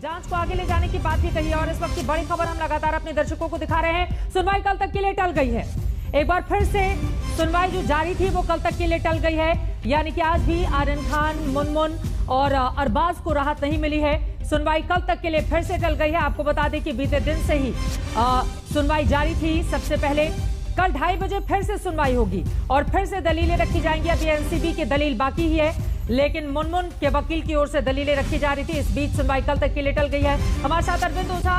जांच को आगे ले जाने की बात भी कही है। और इस वक्त की बड़ी खबर हम लगातार अपने दर्शकों को दिखा रहे हैं। सुनवाई कल तक के लिए टल गई है। एक बार फिर से सुनवाई जो जारी थी वो कल तक के लिए टल गई है। यानी कि आज भी आर्यन खान, मुनमुन और अरबाज को राहत नहीं मिली है। सुनवाई कल तक के लिए फिर से टल गई है। आपको बता दें कि बीते दिन से ही सुनवाई जारी थी। सबसे पहले कल 2:30 बजे फिर से सुनवाई होगी और फिर से दलीलें रखी जाएंगी। अभी एनसीबी की दलील बाकी ही है, लेकिन मुनमुन के वकील की ओर से दलीलें रखी जा रही थी। इस बीच सुनवाई कल तक के लिए टल गई है। हमारे साथ अरविंद ओझा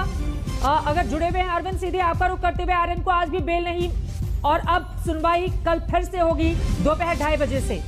अगर जुड़े हुए हैं। अरविंद, सीधे आपका रुख करते हुए, आर्यन को आज भी बेल नहीं और अब सुनवाई कल फिर से होगी दोपहर 2:30 बजे से।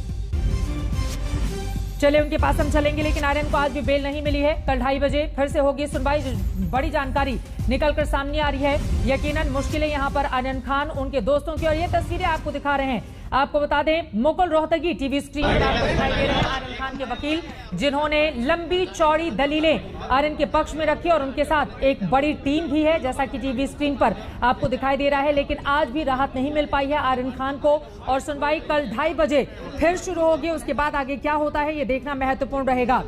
चले उनके पास हम चलेंगे, लेकिन आर्यन को आज भी बेल नहीं मिली है। कल 2:30 बजे फिर से होगी सुनवाई। बड़ी जानकारी निकलकर सामने आ रही है। यकीनन मुश्किलें यहां पर आर्यन खान, उनके दोस्तों की, और ये तस्वीरें आपको दिखा रहे हैं। आपको बता दें, मुकुल रोहतगी टीवी स्क्रीन पर आपको दिखाई दे रहे हैं। आर्यन खान के वकील, जिन्होंने लंबी चौड़ी दलीलें आर्यन के पक्ष में रखी और उनके साथ एक बड़ी टीम भी है, जैसा कि टीवी स्क्रीन पर आपको दिखाई दे रहा है। लेकिन आज भी राहत नहीं मिल पाई है आर्यन खान को और सुनवाई कल 2:30 बजे फिर शुरू होगी। उसके बाद आगे क्या होता है ये देखना महत्वपूर्ण रहेगा।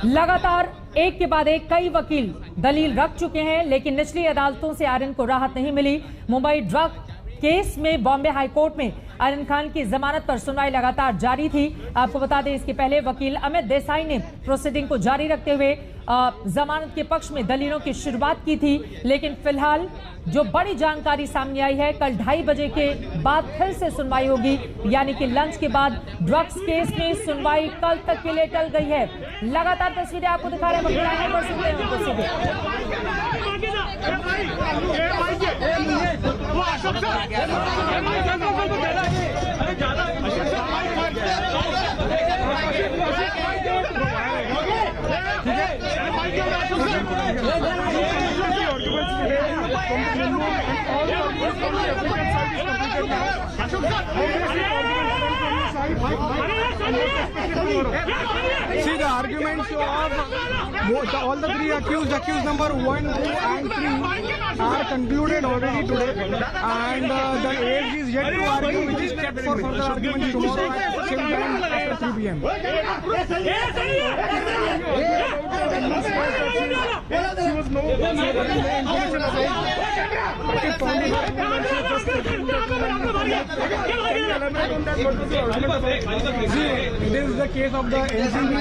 लगातार एक के बाद एक कई वकील दलील रख चुके हैं, लेकिन निचली अदालतों से आर्यन को राहत नहीं मिली। मुंबई ड्रग केस में बॉम्बे हाईकोर्ट में आर्यन खान की जमानत पर सुनवाई लगातार जारी थी। आपको बता दें, इसके पहले वकील अमित देसाई ने प्रोसीडिंग को जारी रखते हुए जमानत के पक्ष में दलीलों की शुरुआत की थी। लेकिन फिलहाल जो बड़ी जानकारी सामने आई है, कल 2:30 बजे के बाद फिर से सुनवाई होगी। यानी कि लंच के बाद ड्रग्स केस में सुनवाई कल तक के लिए टल गई है। लगातार तस्वीरें आपको दिखा रहे हैं। पर सुनते हैं उनको See, the arguments of all the three accused number 1, 2 and 3 are concluded already today, and the AG is yet to argue, which is kept for further arguments tomorrow at same time after 3 p.m. It is the case of the NCB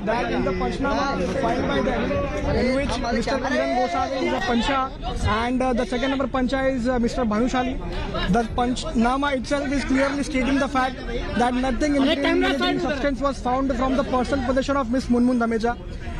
that in the Panchnama filed by them, in which Mr. Kiran Goswami is a Pancha and the second number Pancha is Mr. Bhanushali. The Panchnama itself is clearly stating the fact that nothing incriminating substance was found from the personal possession of Miss Munmun Dameja.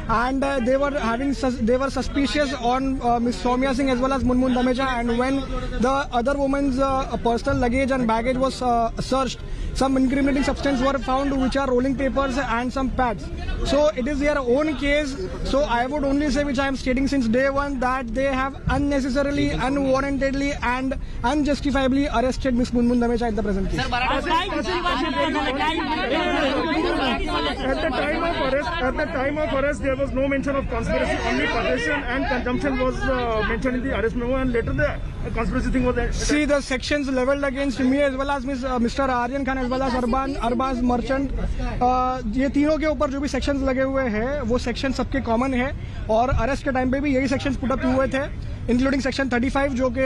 And they were suspicious on Miss Soumya Singh as well as Munmun Dameja, and when the other woman's personal luggage and baggage was searched, some incriminating substance were found, which are rolling papers and some pads. So it is their own case. So I would only say, which I am stating since day one, that they have unnecessarily, unwarrantedly and unjustifiably arrested Miss Munmun Dameja in the present case. At the time of arrest, there was no mention of conspiracy. Only possession and consumption was mentioned in the arrest memo, and later the conspiracy thing was. See, the sections leveled against me as well as Mr. Aryan Khan as well as Arbaz Merchant, ये तीनों के ऊपर जो भी sections लगे हुए हैं वो सेक्शन सबके कॉमन है और अरेस्ट के टाइम पे भी यही सेक्शंस पुट अप हुए थे, इंक्लूडिंग सेक्शन 35 जो कि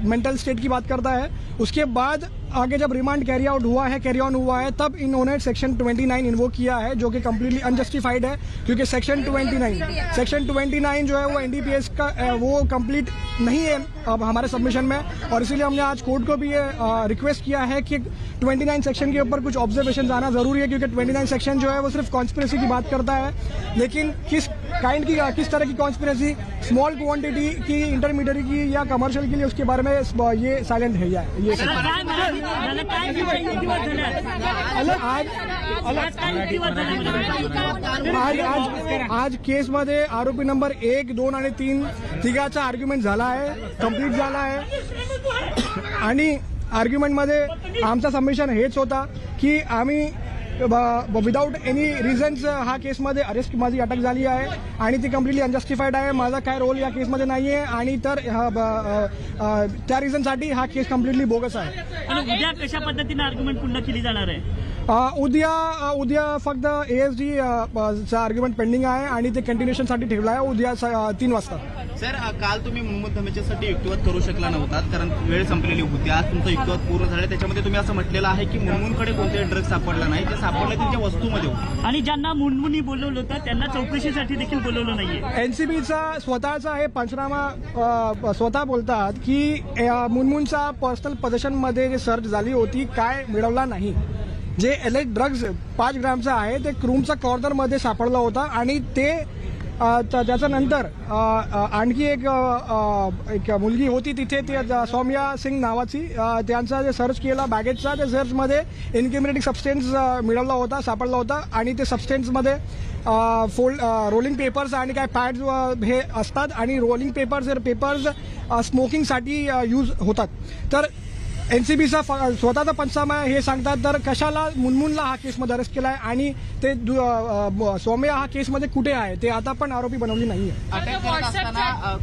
मेंटल स्टेट की बात करता है। उसके बाद आगे जब रिमांड कैरी ऑन हुआ है तब इन्होंने सेक्शन 29 इन्वोक किया है, जो कि कम्प्लीटली अनजस्टिफाइड है, क्योंकि सेक्शन 29 जो है वो एनडीपीएस का वो कंप्लीट नहीं है अब हमारे सबमिशन में, और इसीलिए हमने आज कोर्ट को भी ये रिक्वेस्ट किया है कि 29 सेक्शन के ऊपर कुछ ऑब्जर्वेशन आना जरूरी है, क्योंकि 29 सेक्शन जो है वो सिर्फ कॉन्स्पिरेसी की बात करता है, लेकिन किस तरह की कॉन्स्पिरेसी, स्मॉल क्वांटिटी की, इंटरमीडिएट की या कमर्शियल के लिए, उसके बारे में ये साइलेंट है। ये आज केस मध्ये आरोपी नंबर 1, 2 आणि 3 तिघाचा आर्ग्युमेंट झाला आहे, कंप्लीट झाला आहे, आणि आर्ग्युमेंट मध्ये आमचा सबमिशन हेच होता की आम्ही विदाउट एनी रिझन्स हा केसमध्ये अरेस्ट माझी अटक झाली आहे आणि ती कम्प्लिटली अनजस्टिफाईड आहे, माझा काय रोल या केसमध्ये नाही आहे आणि तर त्या रिझनसाठी हा केस कम्प्लिटली बोगस आहे। आणि उद्या कशा पद्धतीने आर्ग्युमेंट पुन्हा केली जाणार आहे? उद्या फक्त ASD चा आर्ग्युमेंट पेंडिंग आहे आणि ते कंटिन्युएशनसाठी ठेवलं आहे उद्या 3 वाजता. सर, काल तुम्ही मुनमुन धमेच्यासाठी युक्तिवाद करू शकला नव्हतात कारण वेळ संपलेली होती. आज तुमचा युक्तिवाद पूर्ण झाला. त्याच्यामध्ये तुम्ही असं म्हटलेलं आहे की मुनमुनकडे कोणतेही ड्रग्ज सापडला नाही, ते सापडले त्यांच्या वस्तूमध्ये होते आणि ज्यांना मुनमुनी बोलवलं होतं त्यांना चौकशीसाठी देखील बोलवलं नाहीये. NCBचा स्वतःचा हे पंचनामा स्वतः बोलतात की मुनमुनचा पर्सनल पोझिशनमध्ये जे सर्च झाली होती काय मिळवला नाही. जे एलेज ड्रग्ज 5 ग्रामचा आहे ते क्रूमच्या कॉर्नरमध्ये सापडला होता आणि ते त्याच्यानंतर आणखी एक मुलगी होती तिथे ती सौम्या सिंग नावाची. त्यांचा जे सर्च केला बॅगेजचा त्या सर्चमध्ये इन्क्रिमिनेटिंग सबस्टेन्स मिळवला होता सापडला होता आणि ते सबस्टेन्समध्ये रोलिंग पेपर्स आणि काय पॅड्स हे असतात आणि रोलिंग पेपर्स स्मोकिंगसाठी यूज होतात. तर NCBचा स्वतःचा पंचनामा हे सांगतात तर कशाला मुनमुनला हा केसमध्ये अरेस्ट केला आहे आणि ते सौम्या हा केसमध्ये कुठे आहे ते आता पण आरोपी बनवली नाहीये. अटक करत असताना